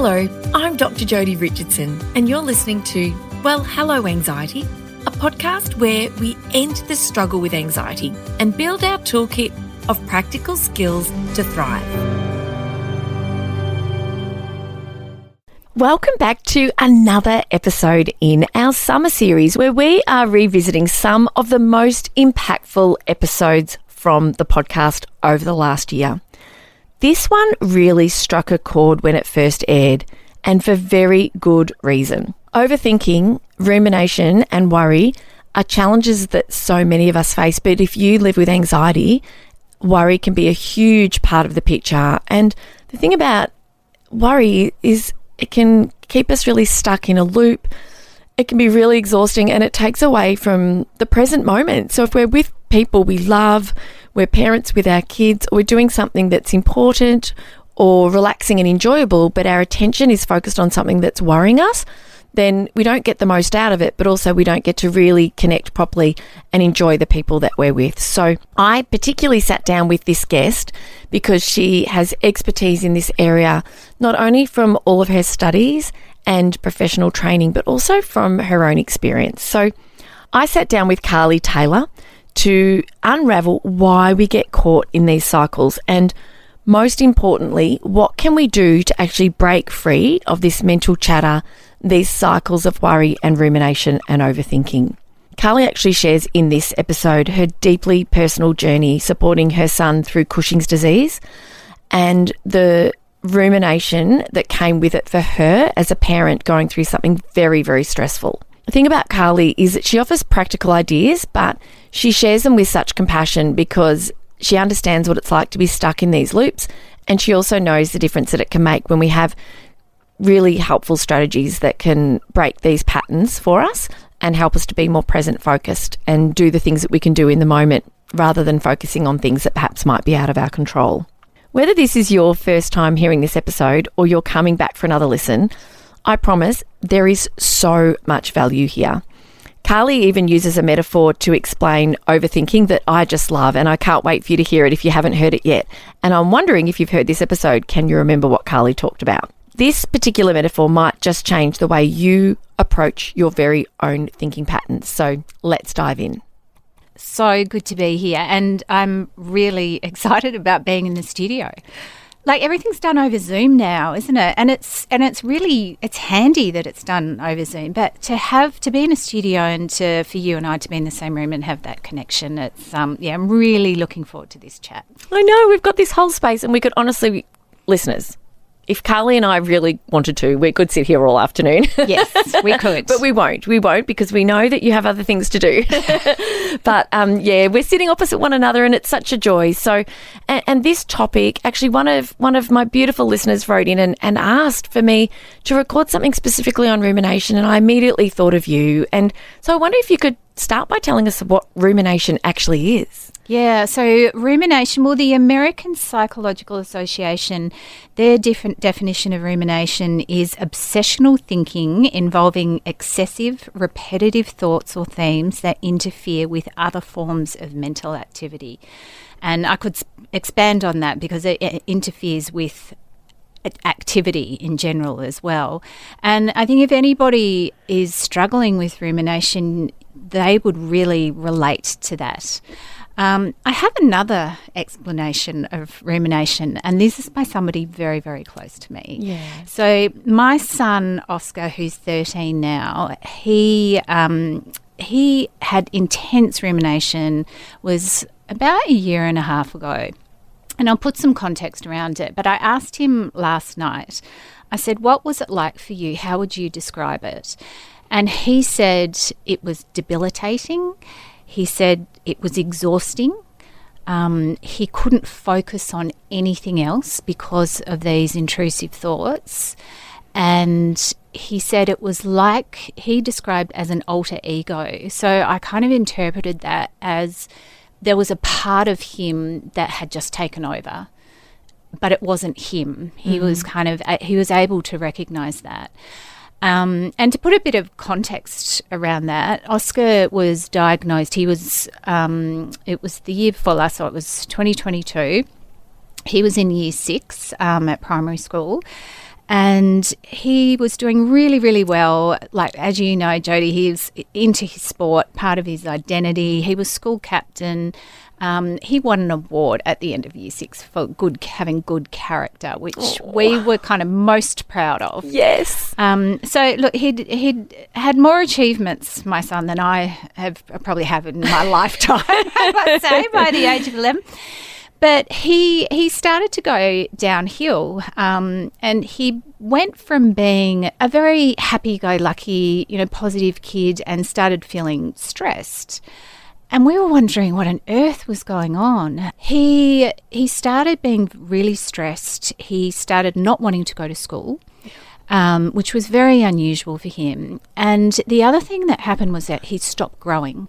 Hello, I'm Dr. Jodi Richardson, and you're listening to Well, Hello Anxiety, a podcast where we end the struggle with anxiety and build our toolkit of practical skills to thrive. Welcome back to another episode in our summer series where we are revisiting some of the most impactful episodes from the podcast over the last year. This one really struck a chord when it first aired, and for very good reason. Overthinking, rumination and worry are challenges that so many of us face, but if you live with anxiety, worry can be a huge part of the picture. And the thing about worry is it can keep us really stuck in a loop. It can be really exhausting and it takes away from the present moment. So if we're with people we love, we're parents with our kids, or we're doing something that's important or relaxing and enjoyable, but our attention is focused on something that's worrying us, then we don't get the most out of it, but also we don't get to really connect properly and enjoy the people that we're with. So I particularly sat down with this guest because she has expertise in this area, not only from all of her studies and professional training, but also from her own experience. So I sat down with Carly Taylor to unravel why we get caught in these cycles, and most importantly, what can we do to actually break free of this mental chatter, these cycles of worry and rumination and overthinking. Carly actually shares in this episode her deeply personal journey supporting her son through Cushing's disease and the rumination that came with it for her as a parent going through something very, very stressful. The thing about Carly is that she offers practical ideas, but she shares them with such compassion because she understands what it's like to be stuck in these loops, and she also knows the difference that it can make when we have really helpful strategies that can break these patterns for us and help us to be more present focused and do the things that we can do in the moment rather than focusing on things that perhaps might be out of our control. Whether this is your first time hearing this episode or you're coming back for another listen, I promise there is so much value here. Carly even uses a metaphor to explain overthinking that I just love, and I can't wait for you to hear it if you haven't heard it yet. And I'm wondering if you've heard this episode, can you remember what Carly talked about? This particular metaphor might just change the way you approach your very own thinking patterns. So let's dive in. So good to be here, and I'm really excited about being in the studio. Like, everything's done over Zoom now, isn't it? And it's handy that it's done over Zoom. But to be in a studio and for you and I to be in the same room and have that connection, I'm really looking forward to this chat. I know, we've got this whole space, and we could honestly, listeners, if Carly and I really wanted to, we could sit here all afternoon. Yes, we could. But we won't. We won't, because we know that you have other things to do. But we're sitting opposite one another and it's such a joy. So, and this topic, actually one of my beautiful listeners wrote in and asked for me to record something specifically on rumination, and I immediately thought of you. And so I wonder if you could start by telling us what rumination actually is. Yeah, so rumination, well, the American Psychological Association, their different definition of rumination is obsessional thinking involving excessive, repetitive thoughts or themes that interfere with other forms of mental activity. And I could expand on that because it interferes with activity in general as well. And I think if anybody is struggling with rumination, they would really relate to that. I have another explanation of rumination, and this is by somebody very, very close to me. Yeah. So my son, Oscar, who's 13 now, he had intense rumination, was about a year and a half ago. And I'll put some context around it. But I asked him last night, I said, what was it like for you? How would you describe it? And he said it was debilitating. He said it was exhausting. He couldn't focus on anything else because of these intrusive thoughts. And he said it was like, he described as an alter ego. So I kind of interpreted that as there was a part of him that had just taken over, but it wasn't him. He was he was able to recognise that. And to put a bit of context around that, Oscar was diagnosed, it was the year before last, so it was 2022. He was in year 6 at primary school, And he was doing really, really well. Like, as you know, Jodi, he's into his sport, part of his identity. He was school captain. He won an award at the end of Year 6 for having good character, which we were kind of most proud of. Yes. So, look, he'd had more achievements, my son, than I probably have in my lifetime, I must say, by the age of 11. But he started to go downhill, and he went from being a very happy-go-lucky, positive kid and started feeling stressed. And we were wondering what on earth was going on. He started being really stressed. He started not wanting to go to school, which was very unusual for him. And the other thing that happened was that he stopped growing.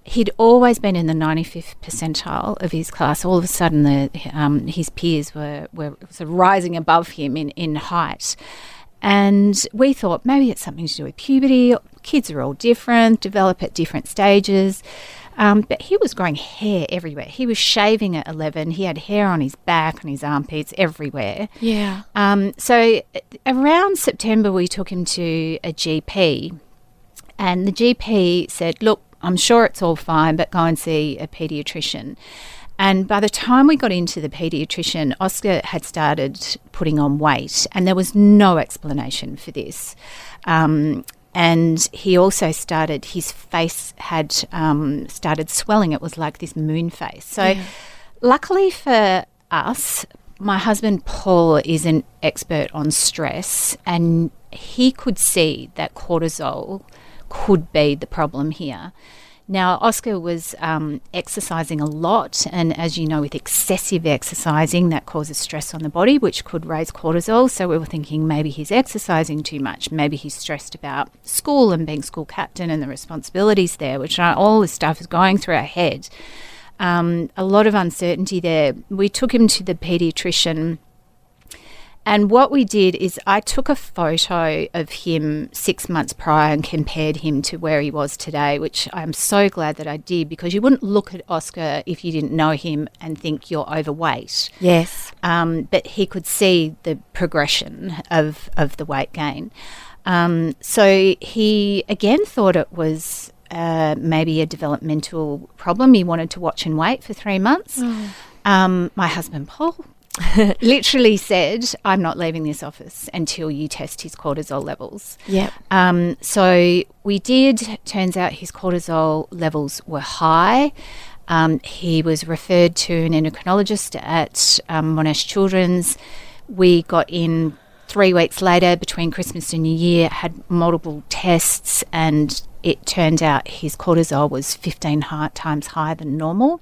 He'd always been in the 95th percentile of his class. All of a sudden, his peers were sort of rising above him in height. And we thought maybe it's something to do with puberty. Kids are all different, develop at different stages. But he was growing hair everywhere. He was shaving at 11. He had hair on his back, on his armpits, everywhere. Yeah. So around September, we took him to a GP. And the GP said, look, I'm sure it's all fine, but go and see a paediatrician. And by the time we got into the paediatrician, Oscar had started putting on weight, and there was no explanation for this. And he also his face had started swelling. It was like this moon face. So luckily for us, my husband Paul is an expert on stress, and he could see that cortisol could be the problem here. Now, Oscar was exercising a lot, and as you know, with excessive exercising, that causes stress on the body, which could raise cortisol. So we were thinking maybe he's exercising too much. Maybe he's stressed about school and being school captain and the responsibilities there, which all this stuff is going through our head. A lot of uncertainty there. We took him to the paediatrician. And what we did is I took a photo of him 6 months prior and compared him to where he was today, which I'm so glad that I did, because you wouldn't look at Oscar if you didn't know him and think you're overweight. Yes. But he could see the progression of the weight gain. So he again thought it was maybe a developmental problem. He wanted to watch and wait for 3 months. My husband Paul literally said, I'm not leaving this office until you test his cortisol levels. Yep. So we did. Turns out his cortisol levels were high. He was referred to an endocrinologist at Monash Children's. We got in 3 weeks later, between Christmas and New Year, had multiple tests, and it turned out his cortisol was 15 times higher than normal.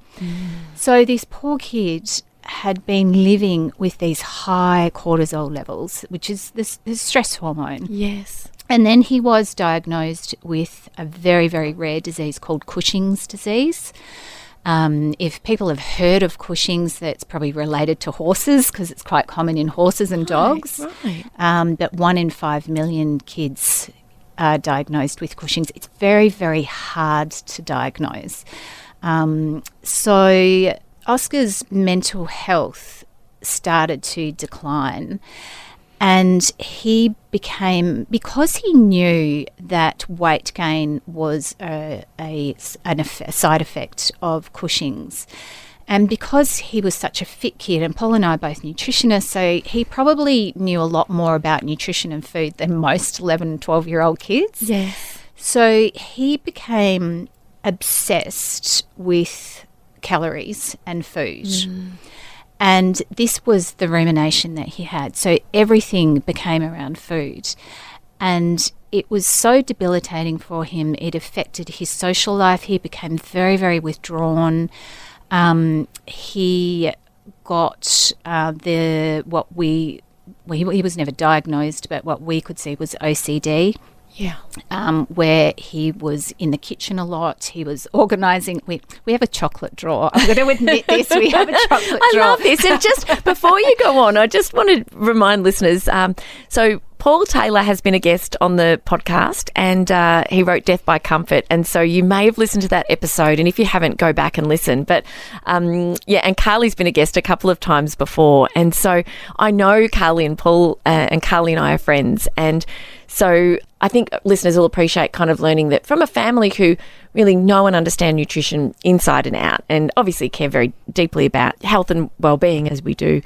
So this poor kid had been living with these high cortisol levels, which is the stress hormone. Yes. And then he was diagnosed with a very, very rare disease called Cushing's disease. If people have heard of Cushing's, that's probably related to horses, because it's quite common in horses and dogs. Right. But 1 in 5 million kids are diagnosed with Cushing's. It's very, very hard to diagnose. So Oscar's mental health started to decline, and he became, because he knew that weight gain was a side effect of Cushing's, and because he was such a fit kid, and Paul and I are both nutritionists, so he probably knew a lot more about nutrition and food than most 11 and 12-year-old kids. Yes. So he became obsessed with calories and food. And this was the rumination that he had. So everything became around food. And it was so debilitating for him. It affected his social life. He became very, very withdrawn. He got he was never diagnosed, but what we could see was OCD. Yeah. Where he was in the kitchen a lot. He was organising. We have a chocolate drawer. I'm going to admit this. We have a chocolate drawer. I love this. And just before you go on, I just want to remind listeners, so Paul Taylor has been a guest on the podcast, and he wrote Death by Comfort. And so you may have listened to that episode. And if you haven't, go back and listen. But and Carly's been a guest a couple of times before. And so I know Carly and Paul, and Carly and I are friends. And so I think listeners will appreciate kind of learning that from a family who really know and understand nutrition inside and out, and obviously care very deeply about health and well-being as we do.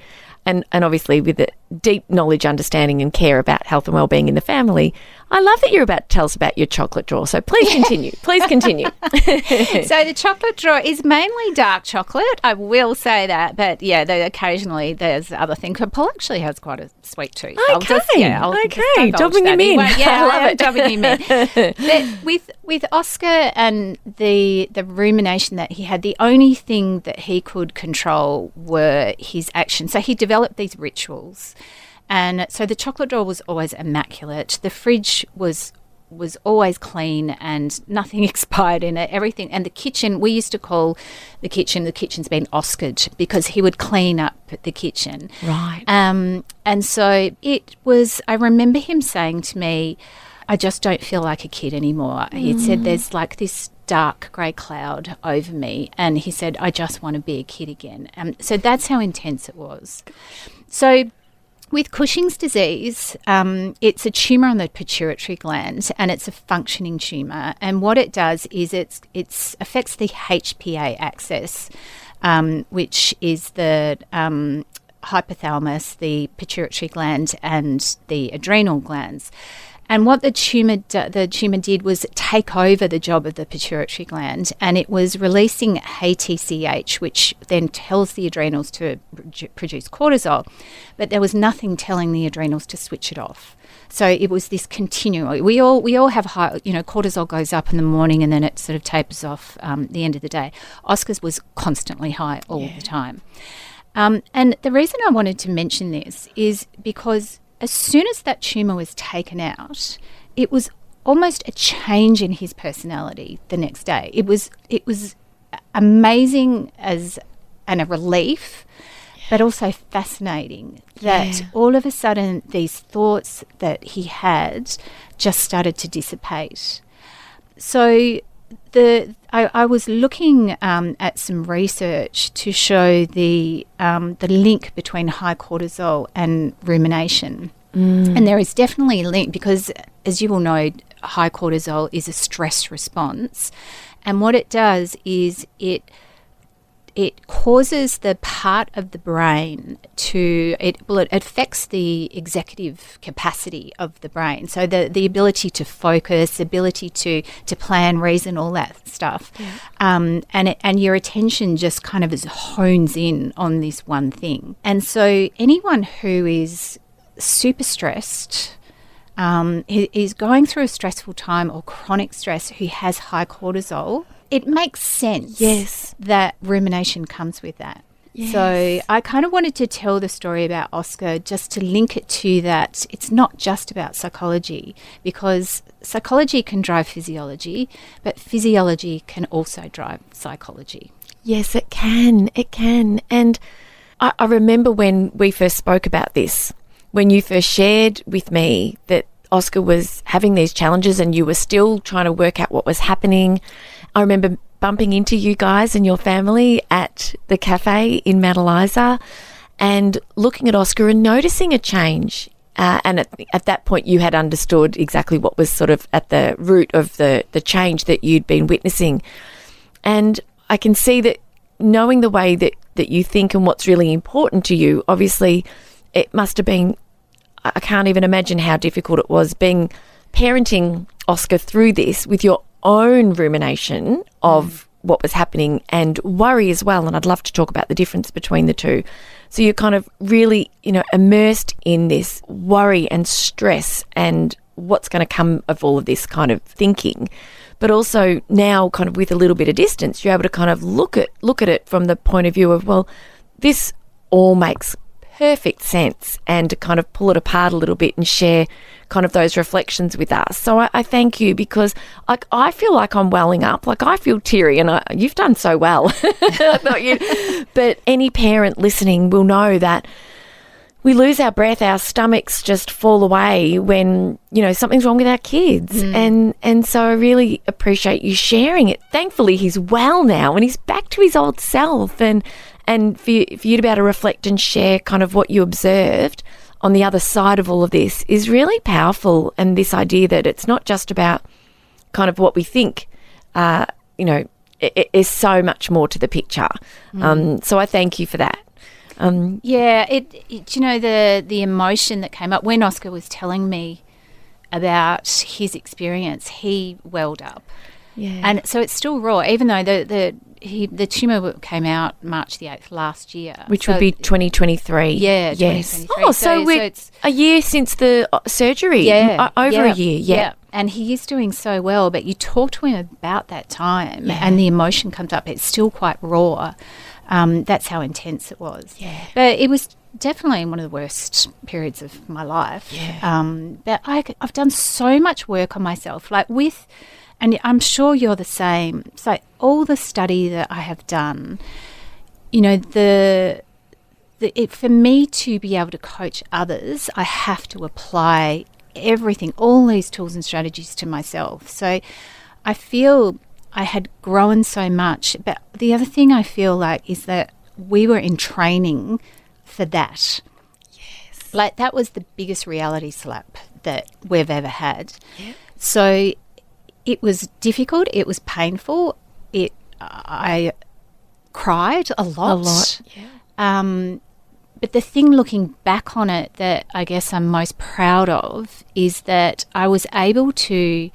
And obviously with the deep knowledge, understanding and care about health and well-being in the family. I love that you're about to tell us about your chocolate drawer. So please continue. Please continue. So the chocolate drawer is mainly dark chocolate. I will say that. But, occasionally there's other things. But Paul actually has quite a sweet tooth. Okay. Dobbing him in. I love it. Dobbing him in. With Oscar and the rumination that he had, the only thing that he could control were his actions. So he developed these rituals. And so the chocolate drawer was always immaculate. The fridge was always clean and nothing expired in it, everything. And the kitchen, we used to call the kitchen's been Oscared, because he would clean up the kitchen. Right. And so it was, I remember him saying to me, I just don't feel like a kid anymore. He said, there's like this dark grey cloud over me. And he said, I just want to be a kid again. So that's how intense it was. So with Cushing's disease, it's a tumour on the pituitary gland, and it's a functioning tumour. And what it does is it affects the HPA axis, which is the hypothalamus, the pituitary gland, and the adrenal glands. And what the tumour did was take over the job of the pituitary gland, and it was releasing ATCH, which then tells the adrenals to produce cortisol, but there was nothing telling the adrenals to switch it off. So it was this continual. We all have high, cortisol goes up in the morning and then it sort of tapers off the end of the day. Oscar's was constantly high all the time. And the reason I wanted to mention this is because as soon as that tumour was taken out, it was almost a change in his personality the next day. It was amazing and a relief, but also fascinating that all of a sudden these thoughts that he had just started to dissipate. So I was looking at some research to show the link between high cortisol and rumination. And there is definitely a link because, as you will know, high cortisol is a stress response. And what it does is it causes the part of the brain it affects the executive capacity of the brain. So the ability to focus, ability to plan, reason, all that stuff. Yeah. And your attention just kind of hones in on this one thing. And so anyone who is super stressed, is going through a stressful time or chronic stress who has high cortisol, it makes sense that rumination comes with that. Yes. So I kind of wanted to tell the story about Oscar just to link it to that. It's not just about psychology, because psychology can drive physiology, but physiology can also drive psychology. Yes, it can. It can. And I remember when we first spoke about this, when you first shared with me that Oscar was having these challenges and you were still trying to work out what was happening. I remember bumping into you guys and your family at the cafe in Mount Eliza and looking at Oscar and noticing a change. And at that point you had understood exactly what was sort of at the root of the change that you'd been witnessing. And I can see that knowing the way that you think and what's really important to you, obviously it must have been, I can't even imagine how difficult it was parenting Oscar through this with your own rumination of what was happening and worry as well. And I'd love to talk about the difference between the two. So you're kind of really, immersed in this worry and stress and what's going to come of all of this kind of thinking. But also now kind of with a little bit of distance, you're able to kind of look at it from the point of view of, well, this all makes perfect sense, and to kind of pull it apart a little bit and share kind of those reflections with us. So I thank you, because I feel like I'm welling up, like I feel teary, and you've done so well. But any parent listening will know that we lose our breath, our stomachs just fall away when, something's wrong with our kids. And so I really appreciate you sharing it. Thankfully, he's well now and he's back to his old self. And for you to be able to reflect and share kind of what you observed on the other side of all of this is really powerful. And this idea that it's not just about kind of what we think, it is so much more to the picture. So I thank you for that. The emotion that came up when Oscar was telling me about his experience, he welled up. Yeah. And so it's still raw, even though the tumour came out March the 8th last year. Which would be 2023. Yeah, yes. 2023. Oh, so it's a year since the surgery. Yeah. Over a year, yeah. And he is doing so well, but you talk to him about that time and the emotion comes up. It's still quite raw. That's how intense it was. Yeah. But it was definitely one of the worst periods of my life. Yeah. But I've done so much work on myself, and I'm sure you're the same. So all the study that I have done, for me to be able to coach others, I have to apply everything, all these tools and strategies to myself. So I feel I had grown so much. But the other thing I feel like is that we were in training for that. Yes. That was the biggest reality slap that we've ever had. Yeah. So it was difficult. It was painful. I cried a lot. Yeah. But the thing looking back on it that I guess I'm most proud of is that I was able to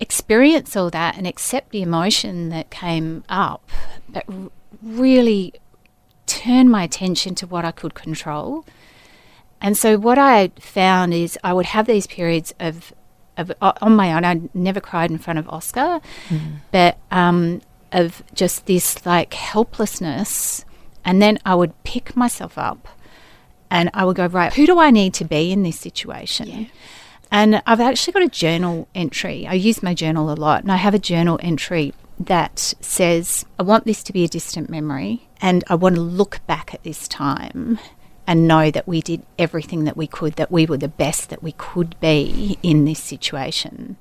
experience all that and accept the emotion that came up, but really turn my attention to what I could control. And so what I found is I would have these periods of on my own. I never cried in front of Oscar, but of just this helplessness. And then I would pick myself up and I would go, right, who do I need to be in this situation? Yeah. And I've actually got a journal entry. I use my journal a lot, and I have a journal entry that says, I want this to be a distant memory and I want to look back at this time and know that we did everything that we could, that we were the best that we could be in this situation.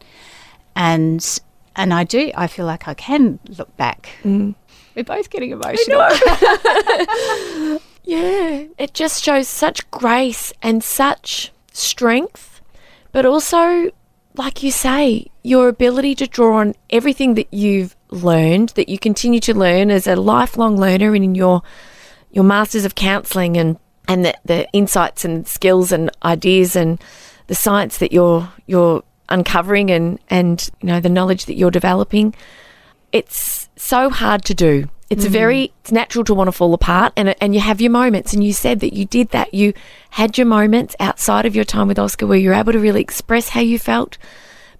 And I do. I feel like I can look back. We're both getting emotional. Yeah. It just shows such grace and such strength, but also, like you say, your ability to draw on everything that you've learned, that you continue to learn as a lifelong learner in your Masters of Counselling and the insights and skills and ideas and the science that you're uncovering and the knowledge that you're developing. It's so hard to do. It's it's natural to want to fall apart and you have your moments, and you said that you did that. You had your moments outside of your time with Oscar where you were able to really express how you felt,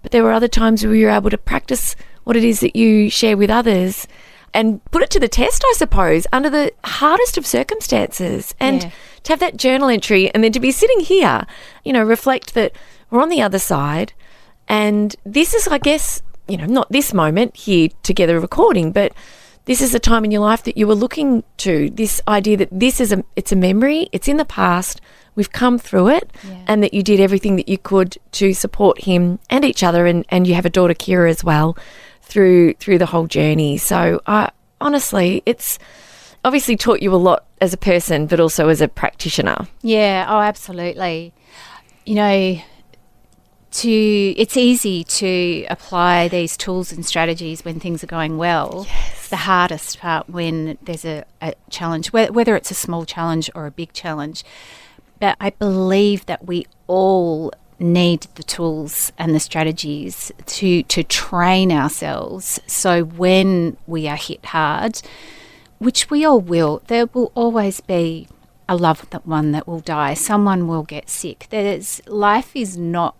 but there were other times where you were able to practice what it is that you share with others and put it to the test, I suppose, under the hardest of circumstances. And to have that journal entry and then to be sitting here, reflect that we're on the other side. And this is, I guess, not this moment here together recording, but this is a time in your life that you were looking to, this idea that it's a memory, it's in the past, we've come through it, and that you did everything that you could to support him and each other, and you have a daughter, Kira, as well, through the whole journey. So honestly, it's obviously taught you a lot as a person, but also as a practitioner. Yeah, absolutely. It's easy to apply these tools and strategies when things are going well. Yes. The hardest part when there's a challenge, whether it's a small challenge or a big challenge. But I believe that we all need the tools and the strategies to train ourselves. So when we are hit hard, which we all will, there will always be a loved one that will die. Someone will get sick. Life is not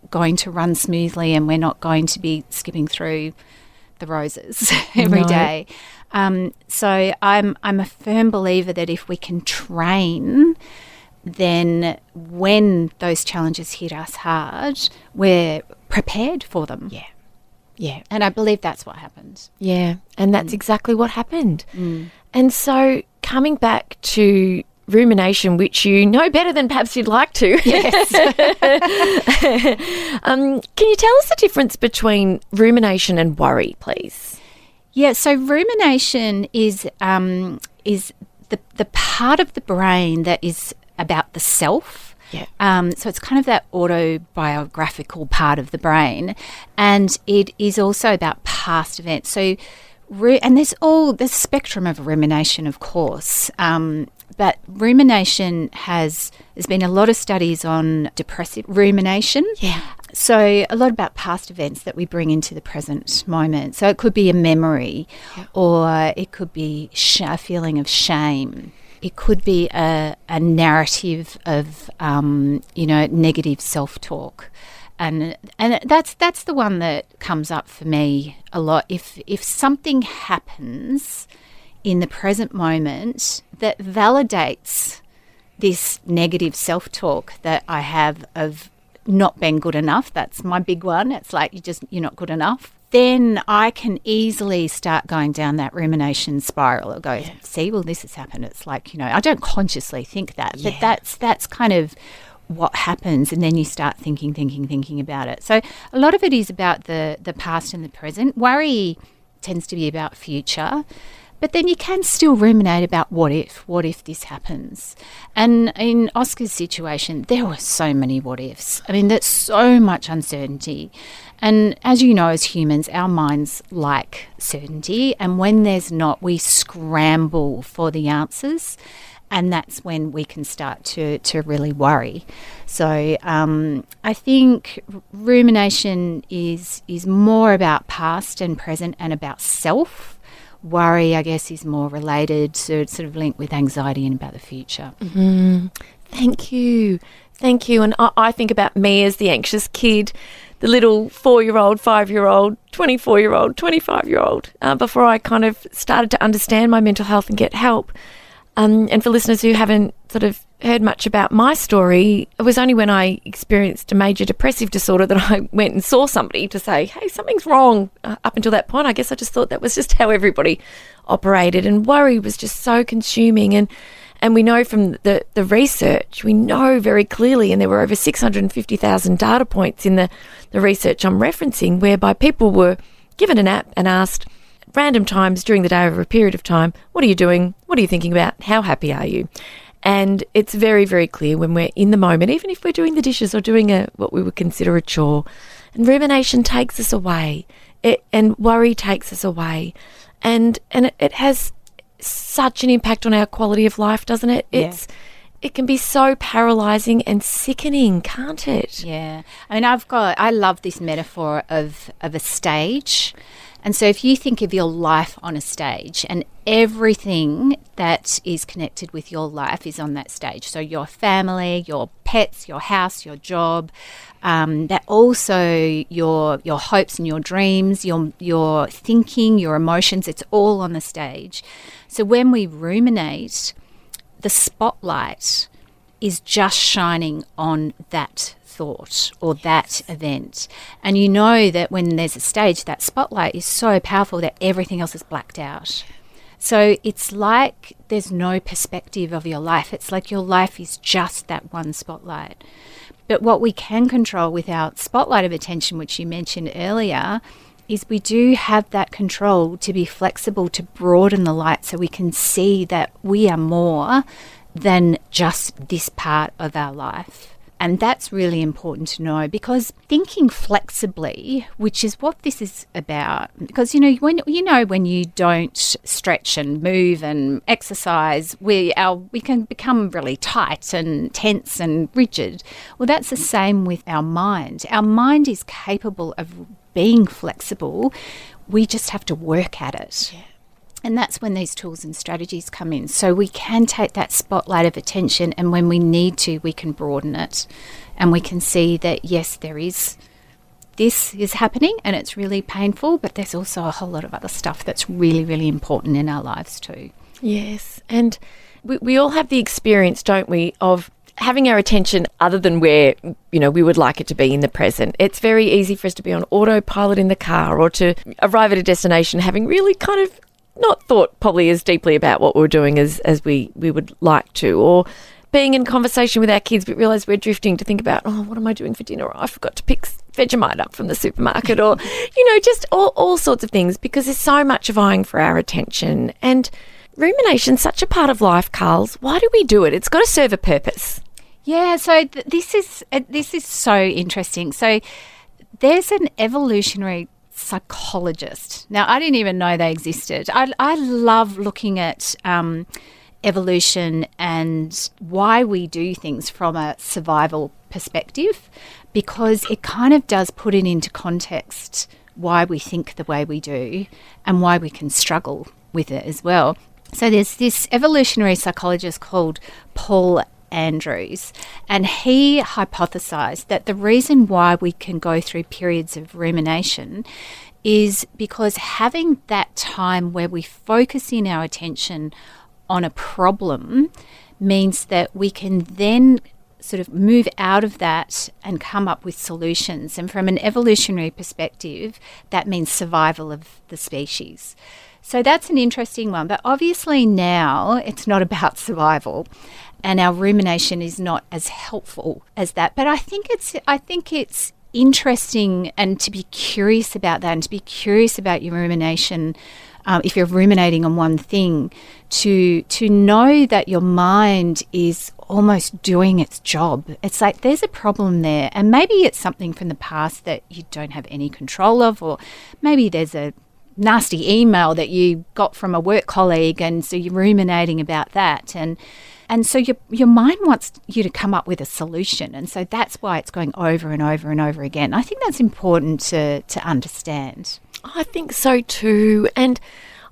going to run smoothly, and we're not going to be skipping through the roses every day. So I'm a firm believer that if we can train, then when those challenges hit us hard, we're prepared for them. Yeah. Yeah. And I believe that's what happened. Yeah. And that's exactly what happened. And so coming back to rumination, which you know better than perhaps you'd like to. Yes. Can you tell us the difference between rumination and worry, please? Yeah, so rumination is the part of the brain that is about the self. Yeah. So it's kind of that autobiographical part of the brain, and it is also about past events. So, and there's a spectrum of rumination, of course. But rumination there's been a lot of studies on depressive rumination. Yeah. So a lot about past events that we bring into the present moment. So it could be a memory, or it could be a feeling of shame. It could be a narrative of, negative self-talk. And that's the one that comes up for me a lot. If something happens in the present moment that validates this negative self-talk that I have of not being good enough, that's my big one. It's like you're not good enough. Then I can easily start going down that rumination spiral. It goes, see, well, this has happened. It's like, I don't consciously think that, but that's kind of what happens. And then you start thinking about it. So a lot of it is about the past and the present. Worry tends to be about future. But then you can still ruminate about what if this happens. And in Oscar's situation, there were so many what ifs. I mean, there's so much uncertainty. And as you know, as humans, our minds like certainty. And when there's not, we scramble for the answers. And that's when we can start to really worry. So I think rumination is more about past and present and about self. Worry, I guess, is more related to sort of linked with anxiety and about the future. Mm-hmm. Thank you. And I think about me as the anxious kid, the little 4-year-old, 5-year-old, 24-year-old, 25-year-old, before I kind of started to understand my mental health and get help. And for listeners who haven't sort of heard much about my story, it was only when I experienced a major depressive disorder that I went and saw somebody to say, hey, something's wrong. Up until that point, I guess I just thought that was just how everybody operated. And worry was just so consuming. And we know from the research, we know very clearly, and there were over 650,000 data points in the research I'm referencing, whereby people were given an app and asked random times during the day over a period of time, what are you doing? What are you thinking about? How happy are you? And it's very, very clear when we're in the moment, even if we're doing the dishes or doing what we would consider a chore, and rumination takes us away, and worry takes us away. And it has such an impact on our quality of life, doesn't it? It can be so paralysing and sickening, can't it? Yeah. I mean, I love this metaphor of a stage. And so if you think of your life on a stage, and everything that is connected with your life is on that stage. So your family, your pets, your house, your job, that also your hopes and your dreams, your thinking, your emotions, it's all on the stage. So when we ruminate, the spotlight is just shining on that thought or that event. And you know that when there's a stage, that spotlight is so powerful that everything else is blacked out. So it's like there's no perspective of your life. It's like your life is just that one spotlight. But what we can control with our spotlight of attention, which you mentioned earlier, is we do have that control to be flexible, to broaden the light so we can see that we are more than just this part of our life. And that's really important to know, because thinking flexibly, which is what this is about, because when you don't stretch and move and exercise, we can become really tight and tense and rigid. Well, that's the same with our mind. Our mind is capable of being flexible. We just have to work at it. Yeah. And that's when these tools and strategies come in. So we can take that spotlight of attention, and when we need to, we can broaden it. And we can see that, yes, this is happening and it's really painful, but there's also a whole lot of other stuff that's really, really important in our lives too. Yes. And we all have the experience, don't we, of having our attention other than where, we would like it to be in the present. It's very easy for us to be on autopilot in the car, or to arrive at a destination having really kind of not thought probably as deeply about what we're doing as we would like to, or being in conversation with our kids but realise we're drifting to think about, oh, what am I doing for dinner? Or I forgot to pick Vegemite up from the supermarket, or, just all sorts of things, because there's so much vying for our attention. And rumination's such a part of life, Carls. Why do we do it? It's got to serve a purpose. Yeah, so this is so interesting. So there's an evolutionary psychologist. Now, I didn't even know they existed. I love looking at evolution and why we do things from a survival perspective, because it kind of does put it into context why we think the way we do and why we can struggle with it as well. So there's this evolutionary psychologist called Paul Andrews, and he hypothesized that the reason why we can go through periods of rumination is because having that time where we focus in our attention on a problem means that we can then sort of move out of that and come up with solutions. And from an evolutionary perspective, that means survival of the species. So that's an interesting one. But obviously now it's not about survival, and our rumination is not as helpful as that. But I think it's interesting, and to be curious about that, and to be curious about your rumination, if you're ruminating on one thing, to know that your mind is almost doing its job. It's like there's a problem there, and maybe it's something from the past that you don't have any control of, or maybe there's a nasty email that you got from a work colleague, and so you're ruminating about that, and so your mind wants you to come up with a solution, and so that's why it's going over and over and over again. I think that's important to understand. I think so too, and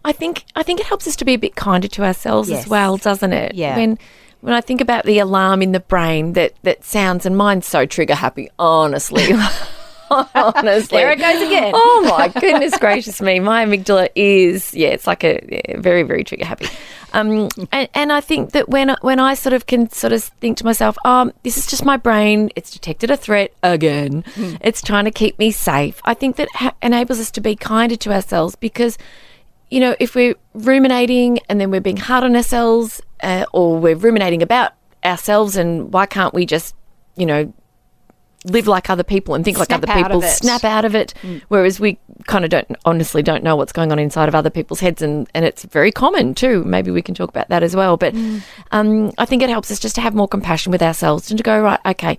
I think it helps us to be a bit kinder to ourselves as well, doesn't it? Yeah. When I think about the alarm in the brain that sounds, and mine's so trigger happy, honestly. Honestly. There it goes again. Oh my goodness gracious me. My amygdala is, it's like very, very trigger happy. And I think that when I sort of can think to myself, this is just my brain, it's detected a threat again. It's trying to keep me safe. I think that enables us to be kinder to ourselves, because, if we're ruminating and then we're being hard on ourselves, or we're ruminating about ourselves, and why can't we just, live like other people and think like other people, snap out of it, whereas we kind of don't know what's going on inside of other people's heads, and it's very common too. Maybe we can talk about that as well. But I think it helps us just to have more compassion with ourselves and to go, right, okay,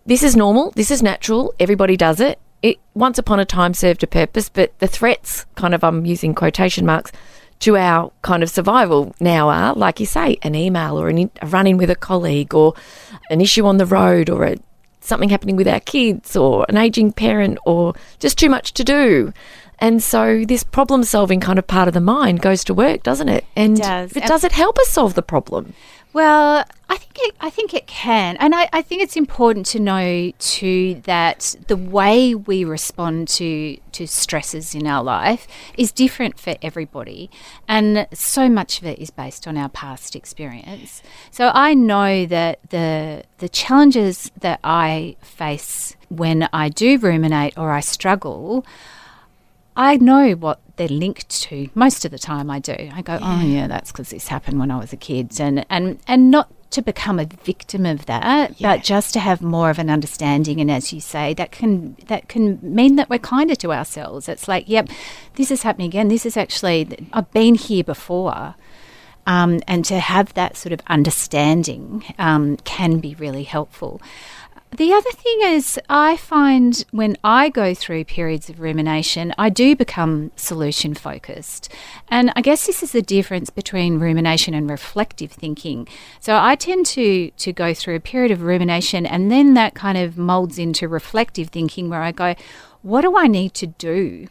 this is normal, this is natural, everybody does it. It once upon a time served a purpose, but the threats, kind of, I'm using quotation marks, to our kind of survival now are, like you say, an email, or a run-in with a colleague, or an issue on the road, or something happening with our kids, or an aging parent, or just too much to do. And so this problem-solving kind of part of the mind goes to work, doesn't it? And it does. Does it help us solve the problem? Well, I think it can. And I think it's important to know too that the way we respond to stresses in our life is different for everybody. And so much of it is based on our past experience. So I know that the challenges that I face when I do ruminate or I struggle, I know what they're linked to. Most of the time I do. I go, oh yeah, that's because this happened when I was a kid. And not to become a victim of that, but just to have more of an understanding. And as you say, that can mean that we're kinder to ourselves. It's like, yep, this is happening again. This is actually, I've been here before. And to have that sort of understanding can be really helpful. The other thing is, I find when I go through periods of rumination, I do become solution focused. And I guess this is the difference between rumination and reflective thinking. So I tend to go through a period of rumination, and then that kind of molds into reflective thinking, where I go, what do I need to do?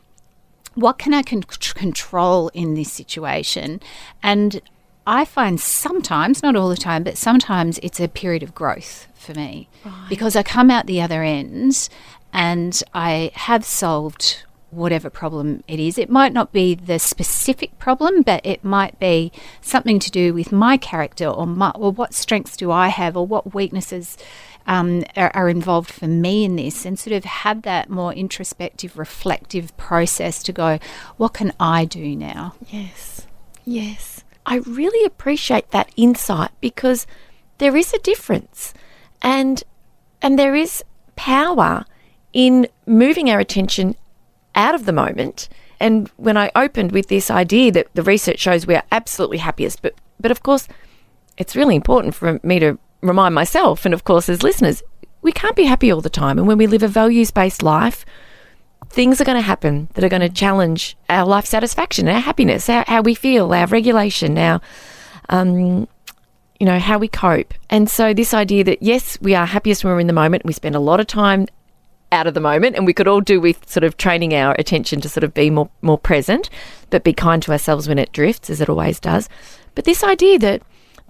What can I control in this situation? And I find sometimes, not all the time, but sometimes it's a period of growth for me, because I come out the other end and I have solved whatever problem it is. It might not be the specific problem, but it might be something to do with my character, or what strengths do I have, or what weaknesses are involved for me in this, and sort of have that more introspective, reflective process to go, what can I do now? Yes. Yes. I really appreciate that insight, because there is a difference, and there is power in moving our attention out of the moment. And when I opened with this idea that the research shows we are absolutely happiest, but of course it's really important for me to remind myself, and of course as listeners, we can't be happy all the time. And when we live a values-based life, things are going to happen that are going to challenge our life satisfaction, our happiness, how we feel, our regulation, our, how we cope. And so this idea that, yes, we are happiest when we're in the moment, and we spend a lot of time out of the moment, and we could all do with sort of training our attention to sort of be more present, but be kind to ourselves when it drifts, as it always does. But this idea that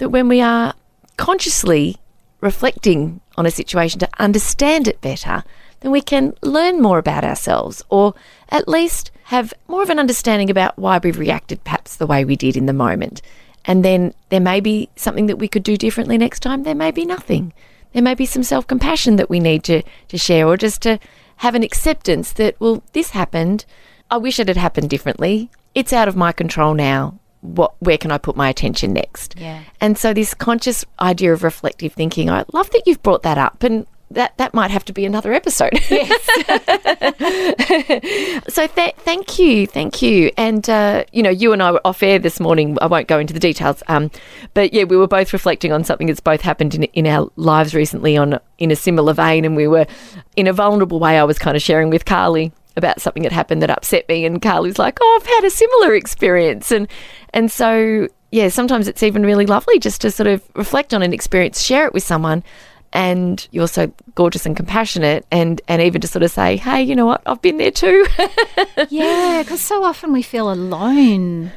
when we are consciously reflecting on a situation to understand it better, then we can learn more about ourselves, or at least have more of an understanding about why we've reacted perhaps the way we did in the moment. And then there may be something that we could do differently next time. There may be nothing. There may be some self-compassion that we need to share, or just to have an acceptance that, well, this happened. I wish it had happened differently. It's out of my control now. Where can I put my attention next? Yeah. And so this conscious idea of reflective thinking, I love that you've brought that up, and that might have to be another episode. Yes. So thank you. And, you and I were off air this morning. I won't go into the details. But yeah, we were both reflecting on something that's both happened in our lives recently in a similar vein. And we were, in a vulnerable way, I was kind of sharing with Carly about something that happened that upset me. And Carly's like, oh, I've had a similar experience. And so, yeah, sometimes it's even really lovely just to sort of reflect on an experience, share it with someone. And you're so gorgeous and compassionate, and even to sort of say, hey, you know what, I've been there too. Yeah, because so often we feel alone,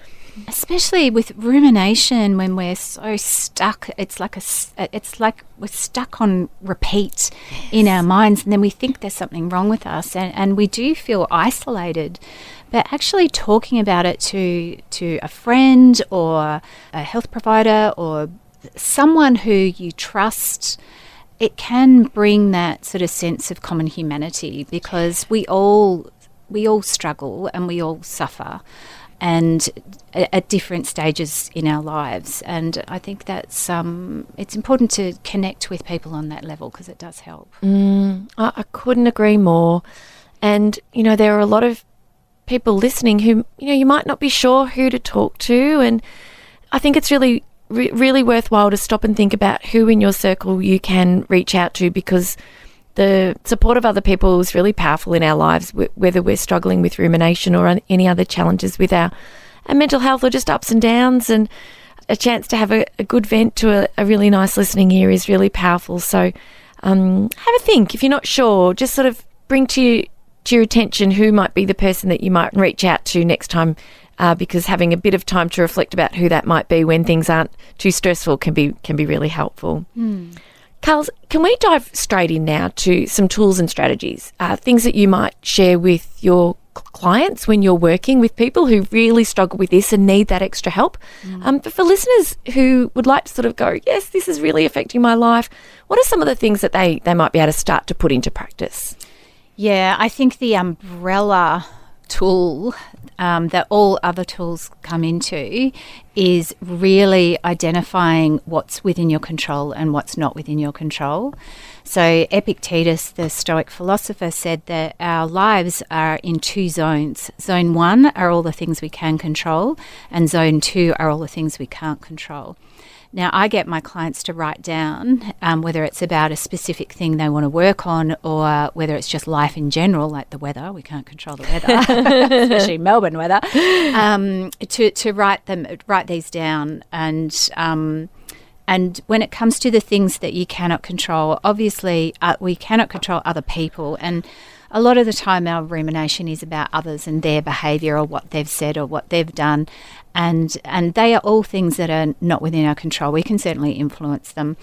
especially with rumination, when we're so stuck. It's like we're stuck on repeat in our minds, and then we think there's something wrong with us, and we do feel isolated. But actually talking about it to a friend or a health provider or someone who you trust, it can bring that sort of sense of common humanity, because we all struggle and we all suffer, and at different stages in our lives. And I think that's it's important to connect with people on that level, because it does help. I couldn't agree more. And there are a lot of people listening who you might not be sure who to talk to, and I think it's really worthwhile to stop and think about who in your circle you can reach out to, because the support of other people is really powerful in our lives, whether we're struggling with rumination or any other challenges with our mental health, or just ups and downs. And a chance to have a good vent to a really nice listening ear is really powerful. So have a think. If you're not sure, just sort of bring to your attention who might be the person that you might reach out to next time. Because having a bit of time to reflect about who that might be when things aren't too stressful can be really helpful. Carl, can we dive straight in now to some tools and strategies, things that you might share with your clients when you're working with people who really struggle with this and need that extra help? But for listeners who would like to sort of go, yes, this is really affecting my life, what are some of the things that they might be able to start to put into practice? Yeah, I think the umbrella tool that all other tools come into is really identifying what's within your control and what's not within your control. So Epictetus, the Stoic philosopher, said that our lives are in two zones. Zone 1 are all the things we can control, and zone 2 are all the things we can't control. Now, I get my clients to write down whether it's about a specific thing they want to work on, or whether it's just life in general, like the weather. We can't control the weather, especially Melbourne weather. To write these down, and when it comes to the things that you cannot control, obviously we cannot control other people, and a lot of the time our rumination is about others and their behaviour, or what they've said or what they've done. And they are all things that are not within our control. We can certainly influence them.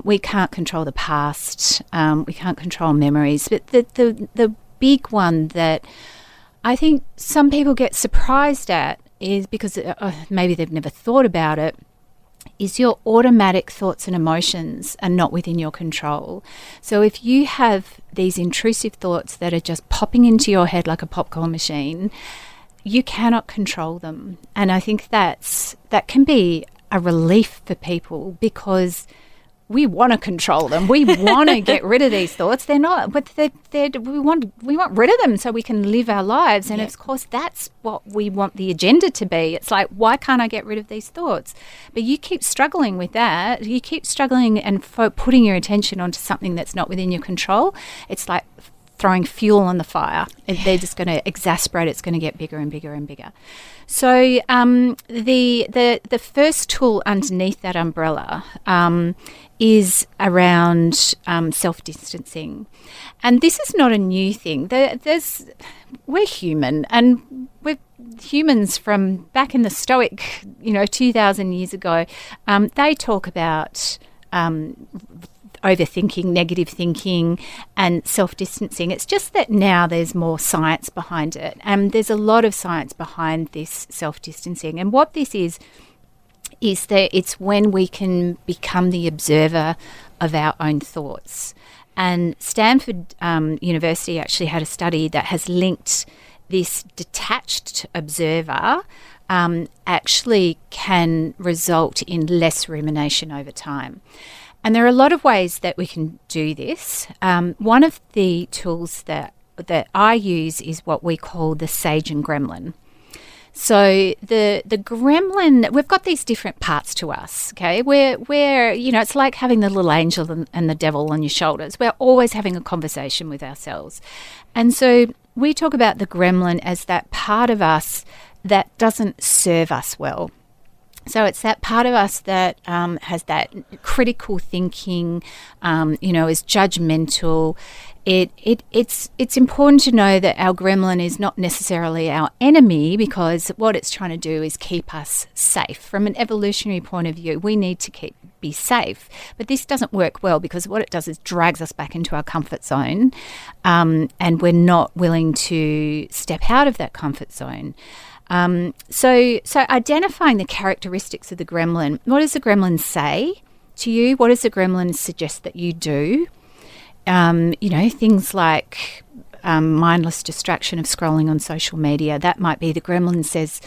We can't control the past. We can't control memories. But the big one that I think some people get surprised at is, because maybe they've never thought about it, is your automatic thoughts and emotions are not within your control. So if you have these intrusive thoughts that are just popping into your head like a popcorn machine, you cannot control them. And I think that can be a relief for people, because we want to control them. We want to get rid of these thoughts. They're not, but we want rid of them so we can live our lives. And of course, that's what we want the agenda to be. It's like, why can't I get rid of these thoughts? But you keep struggling with that. You keep struggling and putting your attention onto something that's not within your control. It's like throwing fuel on the fire. They're just going to exasperate. It's going to get bigger and bigger and bigger. So the first tool underneath that umbrella is around self-distancing. And this is not a new thing. We're human, and we're humans from back in the Stoic, 2,000 years ago. They talk about overthinking, negative thinking, and self-distancing. It's just that now there's more science behind it, and there's a lot of science behind this self-distancing. And what this is that it's when we can become the observer of our own thoughts. And Stanford University actually had a study that has linked this detached observer actually can result in less rumination over time. And there are a lot of ways that we can do this. One of the tools that I use is what we call the sage and gremlin. So the gremlin, we've got these different parts to us, okay? We're it's like having the little angel and the devil on your shoulders. We're always having a conversation with ourselves. And so we talk about the gremlin as that part of us that doesn't serve us well. So it's that part of us that has that critical thinking, is judgmental. It's important to know that our gremlin is not necessarily our enemy, because what it's trying to do is keep us safe. From an evolutionary point of view, we need to be safe. But this doesn't work well, because what it does is drags us back into our comfort zone, and we're not willing to step out of that comfort zone. So identifying the characteristics of the gremlin. What does the gremlin say to you? What does the gremlin suggest that you do? Things like mindless distraction of scrolling on social media. That might be the gremlin says,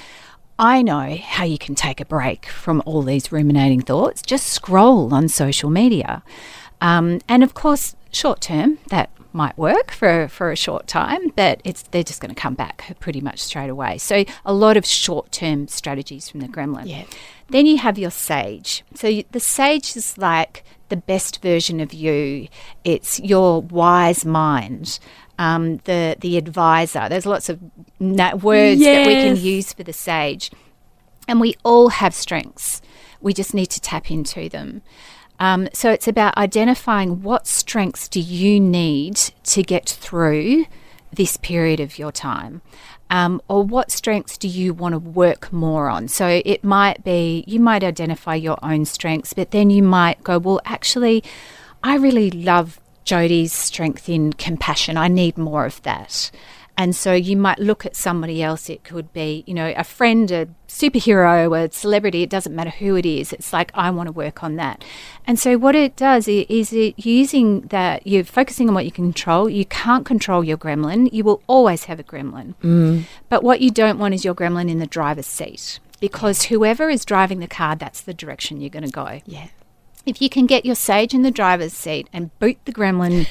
I know how you can take a break from all these ruminating thoughts. Just scroll on social media. And of course, short term, that might work for a short time, but they're just going to come back pretty much straight away. So a lot of short-term strategies from the gremlin. Yeah. Then you have your sage. So the sage is like the best version of you. It's your wise mind, the advisor. There's lots of words that we can use for the sage. And we all have strengths. We just need to tap into them. So it's about identifying what strengths do you need to get through this period of your time, or what strengths do you want to work more on. So it might be, you might identify your own strengths, but then you might go, well, actually, I really love Jodi's strength in compassion. I need more of that. And so you might look at somebody else. It could be, a friend, a superhero, a celebrity. It doesn't matter who it is. It's like, I want to work on that. And so what it does is it using that, you're focusing on what you can control. You can't control your gremlin. You will always have a gremlin. But what you don't want is your gremlin in the driver's seat, because whoever is driving the car, that's the direction you're going to go. Yeah. If you can get your sage in the driver's seat and boot the gremlin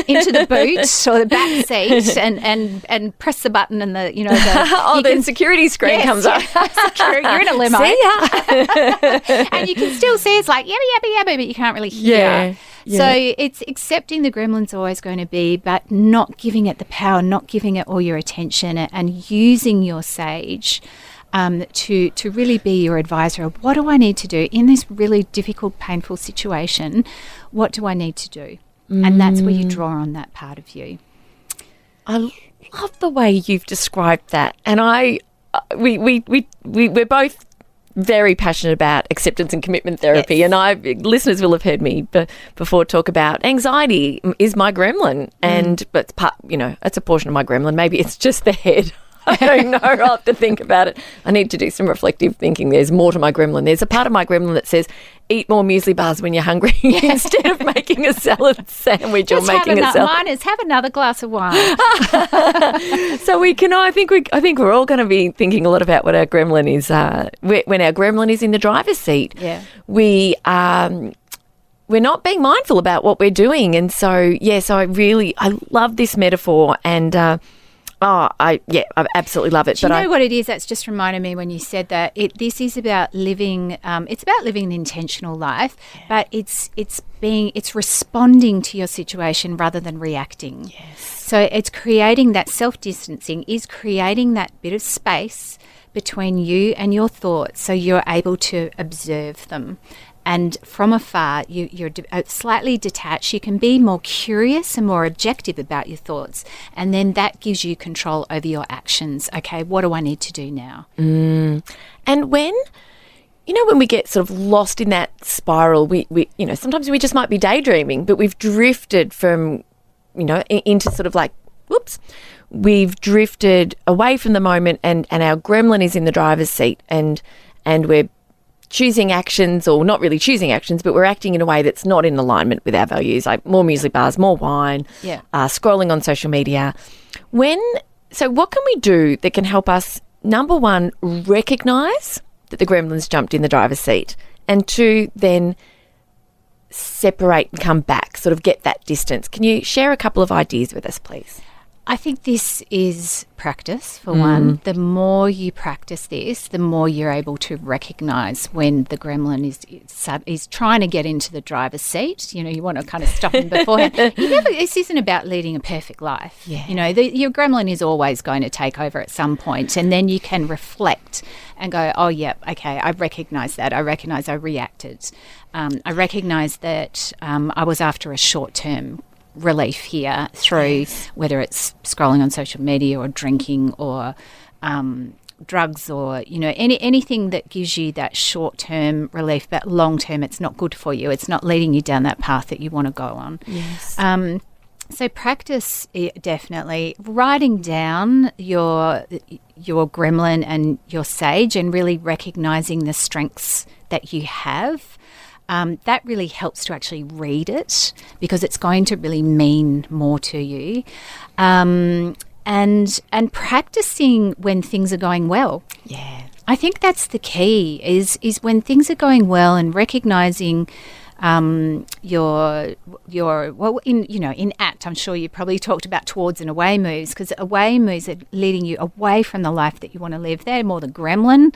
into the boot or the back seat and press the button and the security screen comes up. Security, you're in a limo. See ya. And you can still see it's like yabba yabba yabba, but you can't really hear. Yeah. So it's accepting the gremlin's always going to be, but not giving it the power, not giving it all your attention, and using your sage to really be your advisor of what do I need to do in this really difficult, painful situation? What do I need to do? And that's where you draw on that part of you. I love the way you've described that, and we're both very passionate about acceptance and commitment therapy. Yes. And listeners will have heard me before talk about anxiety is my gremlin, but it's part, it's a portion of my gremlin. Maybe it's just the head. I don't know. I'll have to think about it. I need to do some reflective thinking. There's more to my gremlin. There's a part of my gremlin that says, eat more muesli bars when you're hungry instead of making a salad sandwich Just or making a salad. Mine is have another glass of wine. So we can. I think we're all going to be thinking a lot about what our gremlin is. When our gremlin is in the driver's seat, we're not being mindful about what we're doing, and so I love this metaphor, and I absolutely love it. Do you know what it is? That's just reminded me when you said that. This is about living. It's about living an intentional life, but it's responding to your situation rather than reacting. Yes. So it's creating that self-distancing, is creating that bit of space between you and your thoughts, so you're able to observe them. And from afar, you're slightly detached. You can be more curious and more objective about your thoughts. And then that gives you control over your actions. Okay, what do I need to do now? And when we get sort of lost in that spiral, we sometimes we just might be daydreaming, but we've drifted from, into sort of like, we've drifted away from the moment, and our gremlin is in the driver's seat, and we're choosing actions, or not really choosing actions, but we're acting in a way that's not in alignment with our values, like more muesli bars, more wine, scrolling on social media. So what can we do that can help us, number one, recognise that the gremlin's jumped in the driver's seat, and two, then separate and come back, sort of get that distance? Can you share a couple of ideas with us, please? I think this is practice, for one. The more you practice this, the more you're able to recognise when the gremlin is trying to get into the driver's seat. You want to kind of stop him beforehand. This isn't about leading a perfect life. Yeah. Your gremlin is always going to take over at some point, and then you can reflect and go, oh, yeah, okay, I recognise that. I recognise I reacted. I recognise that I was after a short-term relief here through whether it's scrolling on social media or drinking or drugs, or anything that gives you that short-term relief, but long-term it's not good for you. It's not leading you down that path that you want to go on. Yes. So practice, definitely writing down your gremlin and your sage, and really recognising the strengths that you have. That really helps to actually read it, because it's going to really mean more to you. And practicing when things are going well. Yeah. I think that's the key, is when things are going well, and recognising in ACT, I'm sure you probably talked about towards and away moves, because away moves are leading you away from the life that you want to live. They're more the gremlin.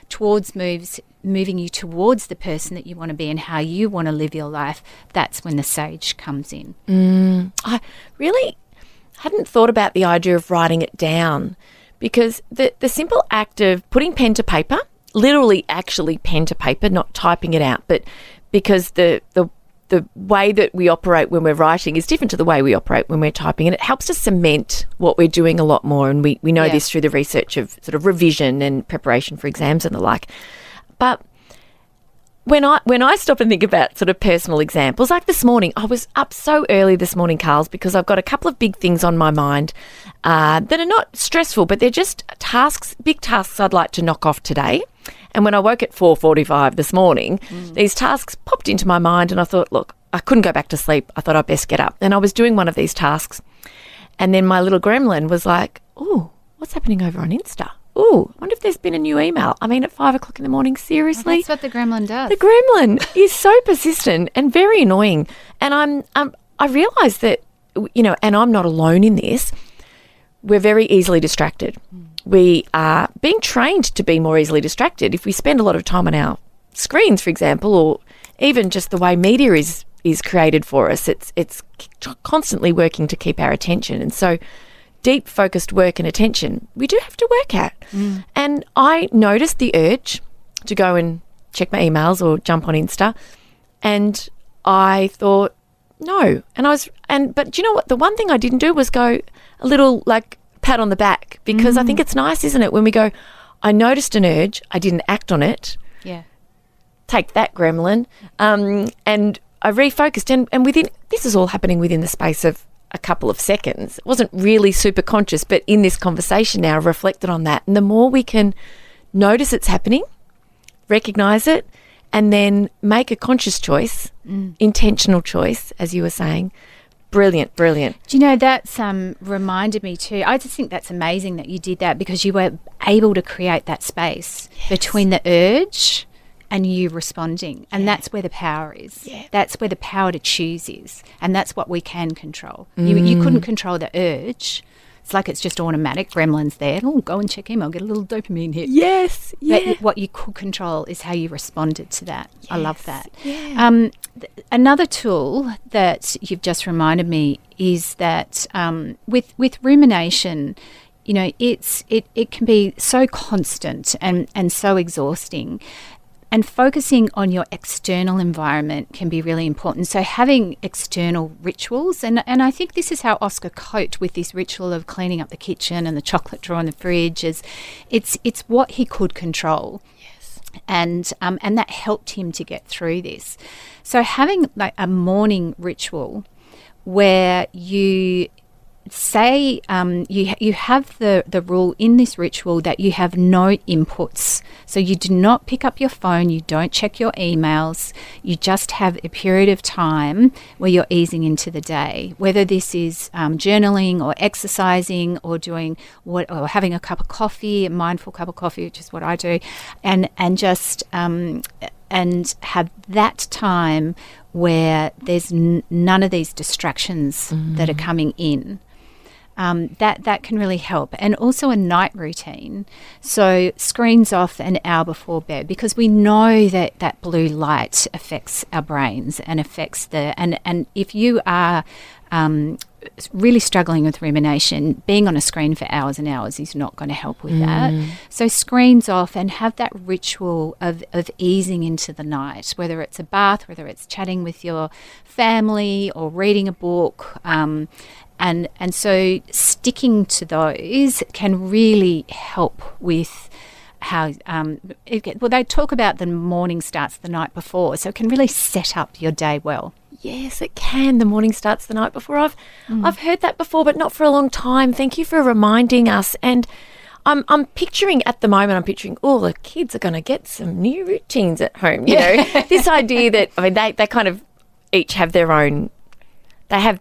Towards moves moving you towards the person that you want to be and how you want to live your life. That's when the sage comes in. I really hadn't thought about the idea of writing it down, because the simple act of putting pen to paper, literally actually pen to paper, not typing it out, but because the way that we operate when we're writing is different to the way we operate when we're typing, and it helps to cement what we're doing a lot more. And we know this through the research of sort of revision and preparation for exams and the like. But when I stop and think about sort of personal examples, like this morning, I was up so early this morning, Carls, because I've got a couple of big things on my mind that are not stressful, but they're just big tasks I'd like to knock off today. And when I woke at 4:45 this morning, these tasks popped into my mind, and I thought, look, I couldn't go back to sleep. I thought I'd best get up. And I was doing one of these tasks, and then my little gremlin was like, "Ooh, what's happening over on Insta? Ooh, I wonder if there's been a new email." I mean, at 5 o'clock in the morning, seriously? Well, that's what the gremlin does. The gremlin is so persistent and very annoying. And I realise that, and I'm not alone in this, we're very easily distracted. We are being trained to be more easily distracted. If we spend a lot of time on our screens, for example, or even just the way media is created for us, it's constantly working to keep our attention. And so deep focused work and attention we do have to work at. And I noticed the urge to go and check my emails or jump on Insta, and I thought no. But do you know what? The one thing I didn't do was go a little like pat on the back, because I think it's nice, isn't it, when we go, I noticed an urge, I didn't act on it. Yeah. Take that, gremlin. And I refocused, and this is all happening within the space of a couple of seconds. It wasn't really super conscious, but in this conversation now, I've reflected on that. And the more we can notice it's happening, recognize it, and then make a conscious choice, intentional choice, as you were saying. Brilliant. Do you know, that's reminded me too. I just think that's amazing that you did that, because you were able to create that space between the urge and you responding. And that's where the power is. Yeah. That's where the power to choose is. And that's what we can control. You couldn't control the urge. It's like it's just automatic. Gremlin's there. Oh, go and check him. I'll get a little dopamine hit. Yes. Yeah. But what you could control is how you responded to that. Yes. I love that. Yeah. Another tool that you've just reminded me is that with rumination, you know, it can be so constant and so exhausting. And focusing on your external environment can be really important. So having external rituals, and I think this is how Oscar coped with this ritual of cleaning up the kitchen and the chocolate drawer in the fridge, is it's what he could control. Yes. And that helped him to get through this. So having like a morning ritual where you say you have the rule in this ritual that you have no inputs. So you do not pick up your phone, you don't check your emails, you just have a period of time where you're easing into the day, whether this is journaling or exercising or or having a cup of coffee, a mindful cup of coffee, which is what I do, and just and have that time where there's none of these distractions that are coming in. That can really help. And also a night routine. So screens off an hour before bed, because we know that blue light affects our brains and affects and if you are really struggling with rumination, being on a screen for hours and hours is not going to help with that. So screens off and have that ritual of easing into the night, whether it's a bath, whether it's chatting with your family or reading a book. And so sticking to those can really help with how they talk about the morning starts the night before, so it can really set up your day well. Yes, it can. The morning starts the night before. I've heard that before, but not for a long time. Thank you for reminding us. And I'm picturing at the moment, the kids are going to get some new routines at home. You know, this idea that, I mean, they kind of each have their own.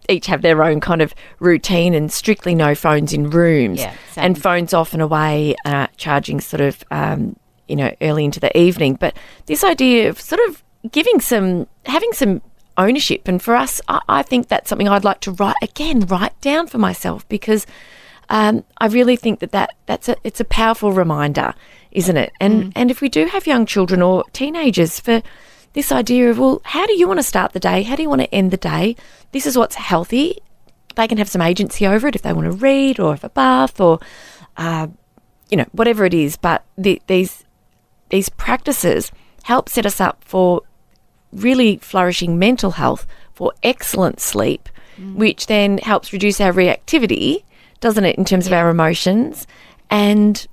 Each have their own kind of routine, and strictly no phones in rooms, and phones off and away, charging sort of, early into the evening. But this idea of sort of having some ownership, and for us, I think that's something I'd like to write down for myself, because I really think it's a powerful reminder, isn't it? And if we do have young children or teenagers, for this idea of, well, how do you want to start the day? How do you want to end the day? This is what's healthy. They can have some agency over it if they want to read or have a bath or, whatever it is. But these practices help set us up for really flourishing mental health, for excellent sleep, which then helps reduce our reactivity, doesn't it, in terms of our emotions, and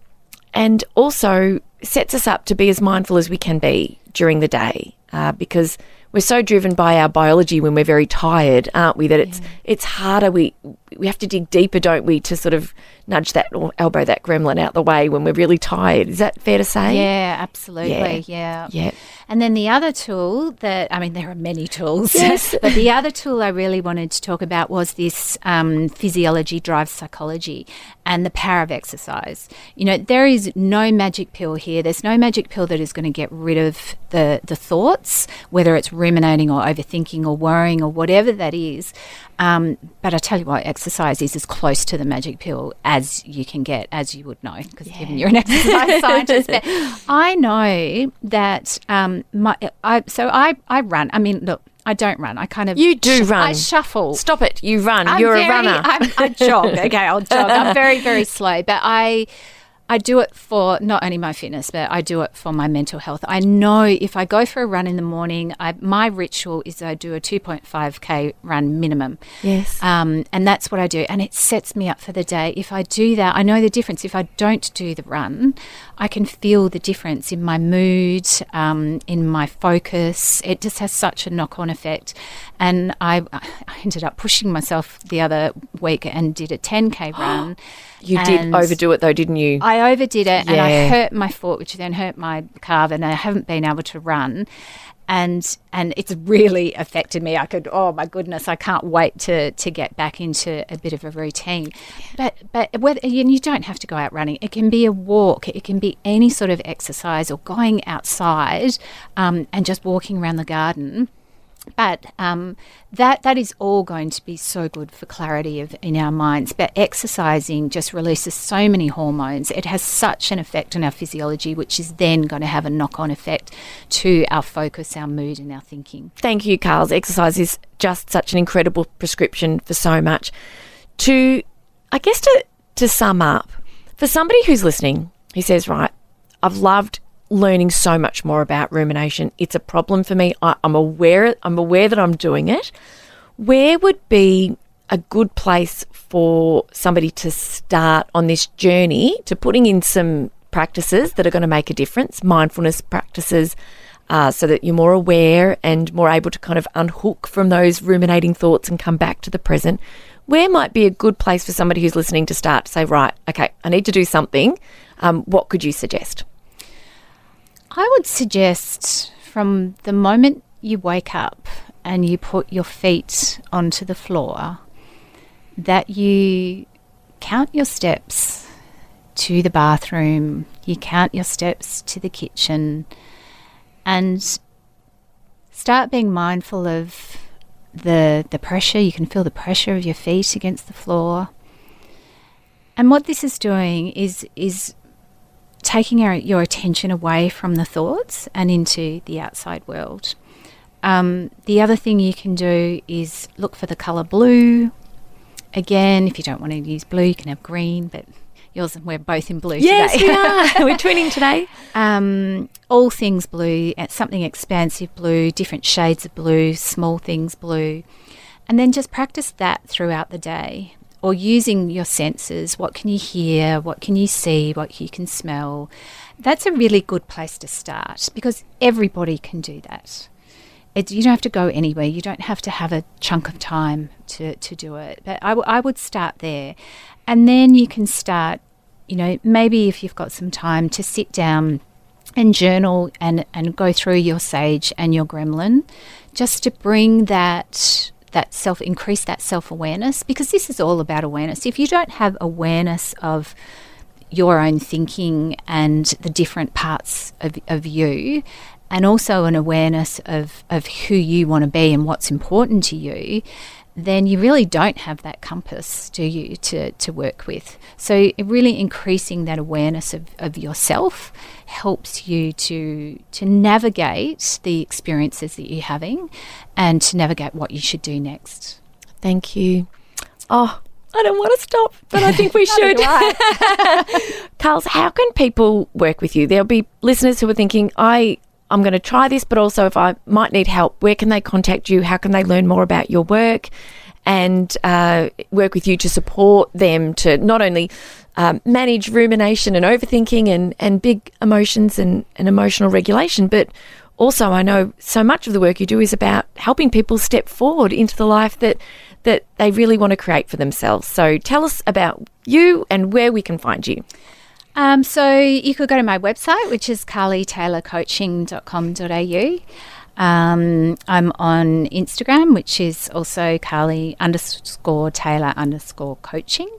also sets us up to be as mindful as we can be during the day. Because we're so driven by our biology when we're very tired, aren't we, that it's harder. We have to dig deeper, don't we, to sort of nudge that or elbow that gremlin out the way when we're really tired. Is that fair to say? Yeah, absolutely. Yeah. And then the other tool there are many tools, but the other tool I really wanted to talk about was this physiology drives psychology and the power of exercise. You know, there is no magic pill here. There's no magic pill that is going to get rid of the thoughts, whether it's ruminating or overthinking or worrying or whatever that is. But I tell you what, exercise is as close to the magic pill as you can get, as you would know, because given you're an exercise scientist. But I know that I run. I mean, look, I don't run. I kind of... You do run. I shuffle. Stop it. You run. You're a runner. I jog. Okay, I'll jog. I'm very, very slow. But I I do it for not only my fitness, but I do it for my mental health. I know if I go for a run in the morning, my ritual is I do a 2.5K run minimum. Yes. And that's what I do. And it sets me up for the day. If I do that, I know the difference. If I don't do the run, I can feel the difference in my mood, in my focus. It just has such a knock-on effect. And I ended up pushing myself the other week and did a 10K run. You did overdo it though, didn't you? I overdid it, and I hurt my foot, which then hurt my calf, and I haven't been able to run. And it's really affected me. Oh my goodness, I can't wait to get back into a bit of a routine. But whether, and you don't have to go out running. It can be a walk. It can be any sort of exercise, or going outside and just walking around the garden. But that is all going to be so good for clarity in our minds. But exercising just releases so many hormones. It has such an effect on our physiology, which is then going to have a knock-on effect to our focus, our mood and our thinking. Thank you, Carls. Exercise is just such an incredible prescription for so much. To sum up, for somebody who's listening, who says, right, I've loved learning so much more about rumination. It's a problem for me. I'm aware that I'm doing it. Where would be a good place for somebody to start on this journey to putting in some practices that are going to make a difference, mindfulness practices, so that you're more aware and more able to kind of unhook from those ruminating thoughts and come back to the present? Where might be a good place for somebody who's listening to start to say, right, okay, I need to do something. What could you suggest? I would suggest from the moment you wake up and you put your feet onto the floor that you count your steps to the bathroom, you count your steps to the kitchen, and start being mindful of the pressure. You can feel the pressure of your feet against the floor. And what this is doing is taking your attention away from the thoughts and into the outside world. The other thing you can do is look for the colour blue. Again, if you don't want to use blue, you can have green, but we're both in blue today. Yes, we are. We're twinning today. All things blue, something expansive blue, different shades of blue, small things blue. And then just practice that throughout the day. Or using your senses. What can you hear? What can you see? What you can smell? That's a really good place to start, because everybody can do that. You don't have to go anywhere. You don't have to have a chunk of time to do it. But I would start there. And then you can start, maybe if you've got some time, to sit down and journal and go through your sage and your gremlin, just to bring increase that self-awareness, because this is all about awareness. If you don't have awareness of your own thinking and the different parts of you, and also an awareness of who you want to be and what's important to you, then you really don't have that compass, do you, to work with. So really increasing that awareness of yourself helps you to navigate the experiences that you're having and to navigate what you should do next. Thank you. Oh, I don't want to stop, but I think we should. Carls, how can people work with you? There'll be listeners who are thinking, I'm going to try this, but also if I might need help, where can they contact you? How can they learn more about your work and work with you to support them to not only manage rumination and overthinking and big emotions and emotional regulation, but also I know so much of the work you do is about helping people step forward into the life that they really want to create for themselves. So tell us about you and where we can find you. So you could go to my website, which is carlytaylorcoaching.com.au. I'm on Instagram, which is also Carly_Taylor_coaching.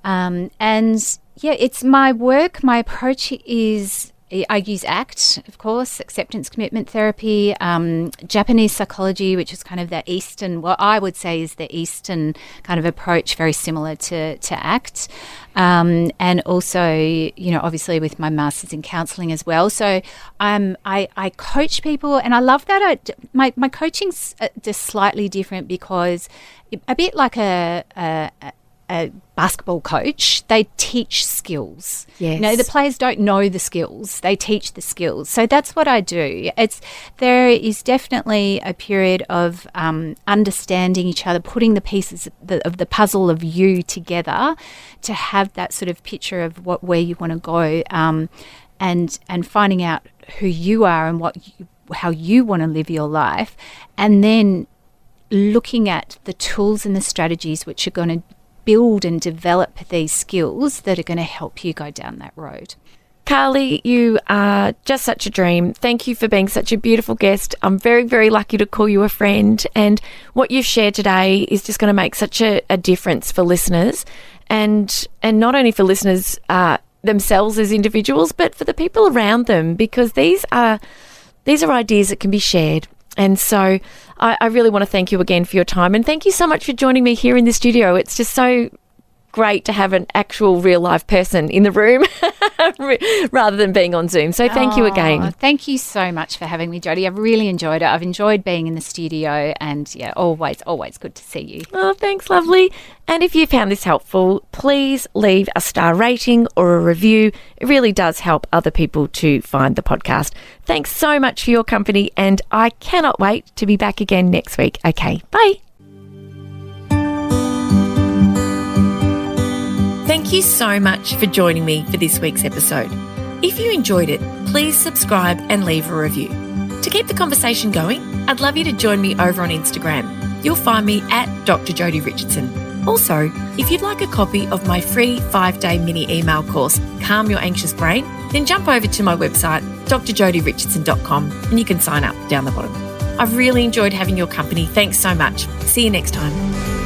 And yeah, it's my work. My approach is, I use ACT, of course, acceptance commitment therapy, Japanese psychology, which is kind of the Eastern, what I would say is the Eastern kind of approach, very similar to ACT. And also, obviously with my master's in counselling as well. So I coach people, and I love that. My coaching's just slightly different, because a bit like a a basketball coach, they teach skills. Yes. You know, the players don't know the skills; they teach the skills. So that's what I do. There is definitely a period of understanding each other, putting the pieces of the puzzle of you together to have that sort of picture of where you want to go, and finding out who you are and how you want to live your life, and then looking at the tools and the strategies which are going to build and develop these skills that are going to help you go down that road. Carly, you are just such a dream. Thank you for being such a beautiful guest. I'm very, very lucky to call you a friend. And what you've shared today is just going to make such a difference for listeners, and not only for listeners themselves as individuals, but for the people around them, because these are ideas that can be shared. And so I really want to thank you again for your time, and thank you so much for joining me here in the studio. It's just so great to have an actual real life person in the room rather than being on Zoom. So thank you again. Thank you so much for having me, Jodi. I've really enjoyed it. I've enjoyed being in the studio, and yeah, always good to see you. Oh, thanks, lovely. And if you found this helpful, please leave a star rating or a review. It really does help other people to find the podcast. Thanks so much for your company, and I cannot wait to be back again next week. Okay, bye. Thank you so much for joining me for this week's episode. If you enjoyed it, please subscribe and leave a review. To keep the conversation going, I'd love you to join me over on Instagram. You'll find me at Dr. Jodi Richardson. Also, if you'd like a copy of my free 5-day mini email course, Calm Your Anxious Brain, then jump over to my website, drjodirichardson.com, and you can sign up down the bottom. I've really enjoyed having your company. Thanks so much. See you next time.